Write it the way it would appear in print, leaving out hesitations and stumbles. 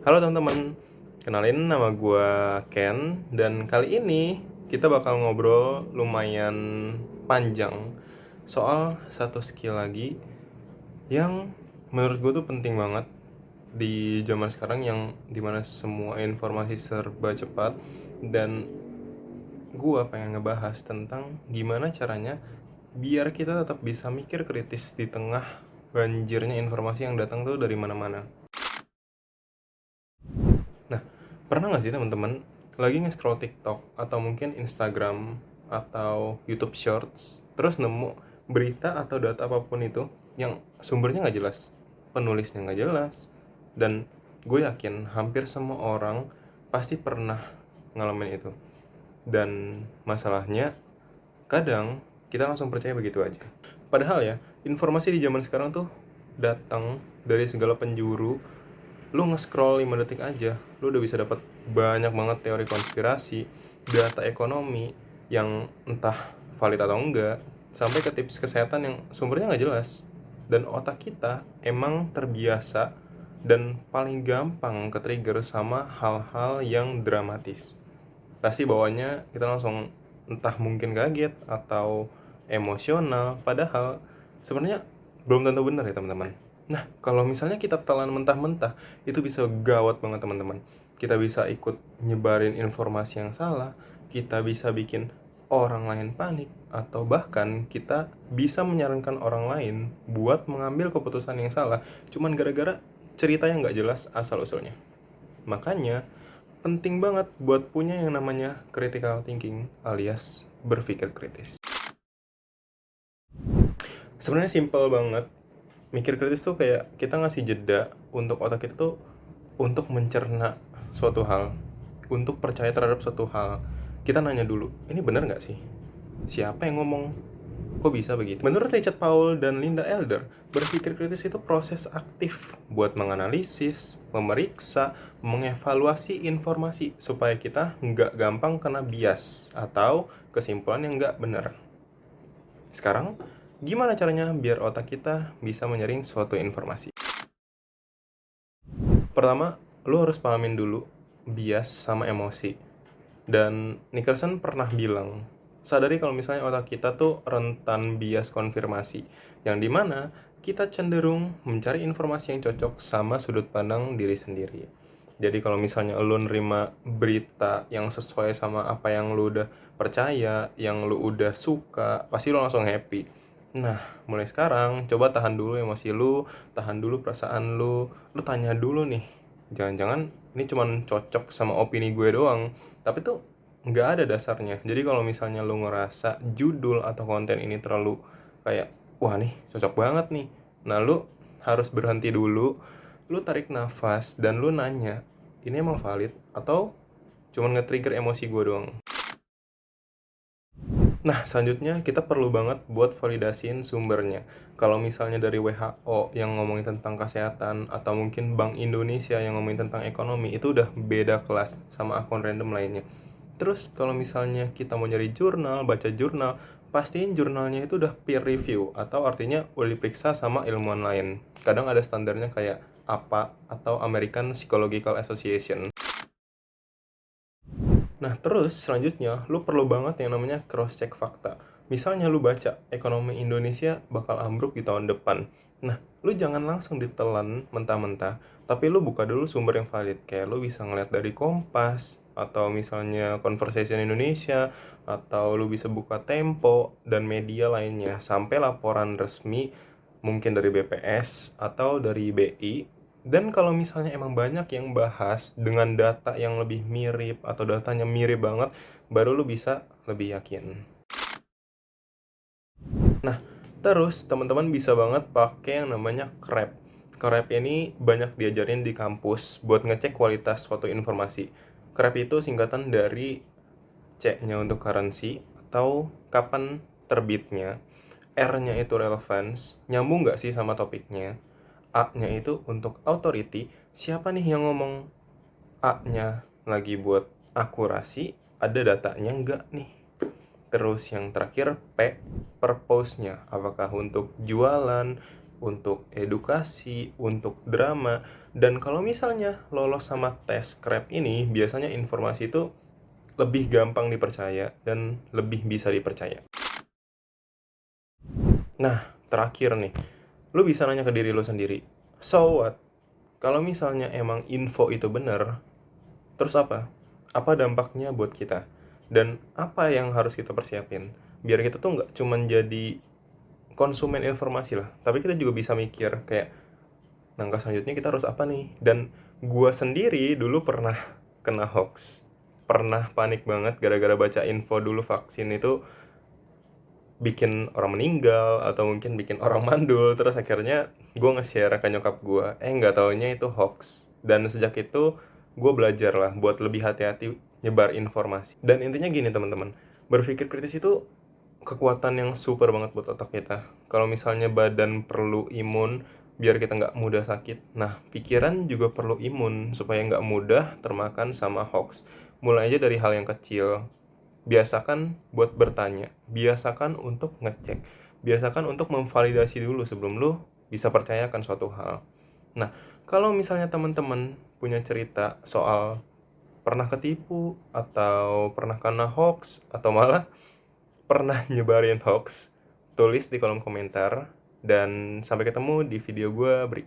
Halo teman-teman, kenalin nama gue Ken. Dan kali ini kita bakal ngobrol lumayan panjang soal satu skill lagi yang menurut gue tuh penting banget di zaman sekarang, yang dimana semua informasi serba cepat. Dan gue pengen ngebahas tentang gimana caranya biar kita tetap bisa mikir kritis di tengah banjirnya informasi yang datang tuh dari mana-mana. Nah, pernah nggak sih teman-teman lagi nge-scroll TikTok atau mungkin Instagram atau YouTube Shorts, terus nemu berita atau data apapun itu yang sumbernya nggak jelas, penulisnya nggak jelas, dan gue yakin hampir semua orang pasti pernah ngalamin itu. Dan masalahnya, kadang kita langsung percaya begitu aja. Padahal ya, informasi di zaman sekarang tuh datang dari segala penjuru. Lu nge-scroll 5 detik aja, lu udah bisa dapat banyak banget teori konspirasi, data ekonomi yang entah valid atau enggak, sampai ke tips kesehatan yang sumbernya nggak jelas. Dan otak kita emang terbiasa dan paling gampang ke-trigger sama hal-hal yang dramatis. Pasti bawahnya kita langsung entah mungkin kaget atau emosional, padahal sebenarnya belum tentu benar ya teman-teman. Nah, kalau misalnya kita telan mentah-mentah, itu bisa gawat banget teman-teman. Kita bisa ikut nyebarin informasi yang salah, kita bisa bikin orang lain panik, atau bahkan kita bisa menyarankan orang lain buat mengambil keputusan yang salah cuman gara-gara cerita yang nggak jelas asal-usulnya. Makanya penting banget buat punya yang namanya critical thinking, alias berpikir kritis. Sebenarnya simple banget. Mikir kritis tuh kayak kita ngasih jeda untuk otak kita tuh untuk mencerna suatu hal, untuk percaya terhadap suatu hal. Kita nanya dulu, ini benar nggak sih? Siapa yang ngomong? Kok bisa begitu? Menurut Richard Powell dan Linda Elder, berpikir kritis itu proses aktif buat menganalisis, memeriksa, mengevaluasi informasi supaya kita nggak gampang kena bias atau kesimpulan yang nggak benar. Sekarang, gimana caranya biar otak kita bisa menyaring suatu informasi? Pertama, lu harus pahamin dulu bias sama emosi. Dan Nicholson pernah bilang, sadari kalau misalnya otak kita tuh rentan bias konfirmasi, yang dimana kita cenderung mencari informasi yang cocok sama sudut pandang diri sendiri. Jadi kalau misalnya lu nerima berita yang sesuai sama apa yang lu udah percaya, yang lu udah suka, pasti lu langsung happy. Nah, mulai sekarang coba tahan dulu emosi lu, tahan dulu perasaan lu tanya dulu nih, jangan-jangan ini cuman cocok sama opini gue doang, tapi tuh nggak ada dasarnya. Jadi kalau misalnya lu ngerasa judul atau konten ini terlalu kayak, wah nih cocok banget nih, nah lu harus berhenti dulu, lu tarik nafas, dan lu nanya, ini emang valid atau cuman nge-trigger emosi gue doang. Nah, selanjutnya kita perlu banget buat validasiin sumbernya. Kalau misalnya dari WHO yang ngomongin tentang kesehatan, atau mungkin Bank Indonesia yang ngomongin tentang ekonomi, itu udah beda kelas sama akun random lainnya. Terus kalau misalnya kita mau nyari jurnal, baca jurnal, pastiin jurnalnya itu udah peer review, atau artinya udah diperiksa sama ilmuwan lain. Kadang ada standarnya kayak APA atau American Psychological Association. Nah, terus selanjutnya lu perlu banget yang namanya cross check fakta. Misalnya lu baca ekonomi Indonesia bakal ambruk di tahun depan. Nah, lu jangan langsung ditelan mentah-mentah, tapi lu buka dulu sumber yang valid. Kayak lu bisa ngeliat dari Kompas, atau misalnya Conversation Indonesia, atau lu bisa buka Tempo dan media lainnya sampai laporan resmi, mungkin dari BPS atau dari BI. Dan kalau misalnya emang banyak yang bahas dengan data yang lebih mirip atau datanya mirip banget, baru lu bisa lebih yakin. Nah, terus teman-teman bisa banget pakai yang namanya CREP. CREP ini banyak diajarin di kampus buat ngecek kualitas suatu informasi. CREP itu singkatan dari C-nya untuk currency atau kapan terbitnya, R-nya itu relevance, nyambung nggak sih sama topiknya, A-nya itu untuk authority, siapa nih yang ngomong, A-nya lagi buat akurasi, ada datanya nggak nih. Terus yang terakhir P, purpose-nya, apakah untuk jualan, untuk edukasi, untuk drama. Dan kalau misalnya lolos sama tes CREP ini, biasanya informasi itu lebih gampang dipercaya dan lebih bisa dipercaya. Nah, terakhir nih, lu bisa nanya ke diri lu sendiri, so what? Kalau misalnya emang info itu benar, terus apa? Apa dampaknya buat kita? Dan apa yang harus kita persiapin? Biar kita tuh nggak cuman jadi konsumen informasi lah, tapi kita juga bisa mikir kayak, langkah selanjutnya kita harus apa nih? Dan gua sendiri dulu pernah kena hoax. Pernah panik banget gara-gara baca info dulu vaksin itu bikin orang meninggal atau mungkin bikin orang mandul, terus akhirnya gue nge-share ke nyokap gue, nggak taunya itu hoax. Dan sejak itu gue belajar lah buat lebih hati-hati nyebar informasi. Dan intinya gini teman-teman, berpikir kritis itu kekuatan yang super banget buat otak kita. Kalau misalnya badan perlu imun biar kita nggak mudah sakit, nah pikiran juga perlu imun supaya nggak mudah termakan sama hoax. Mulai aja dari hal yang kecil. Biasakan buat bertanya, biasakan untuk ngecek, biasakan untuk memvalidasi dulu sebelum lu bisa percayakan suatu hal. Nah, kalau misalnya teman-teman punya cerita soal pernah ketipu atau pernah kena hoax atau malah pernah nyebarin hoax, tulis di kolom komentar dan sampai ketemu di video gue berikutnya.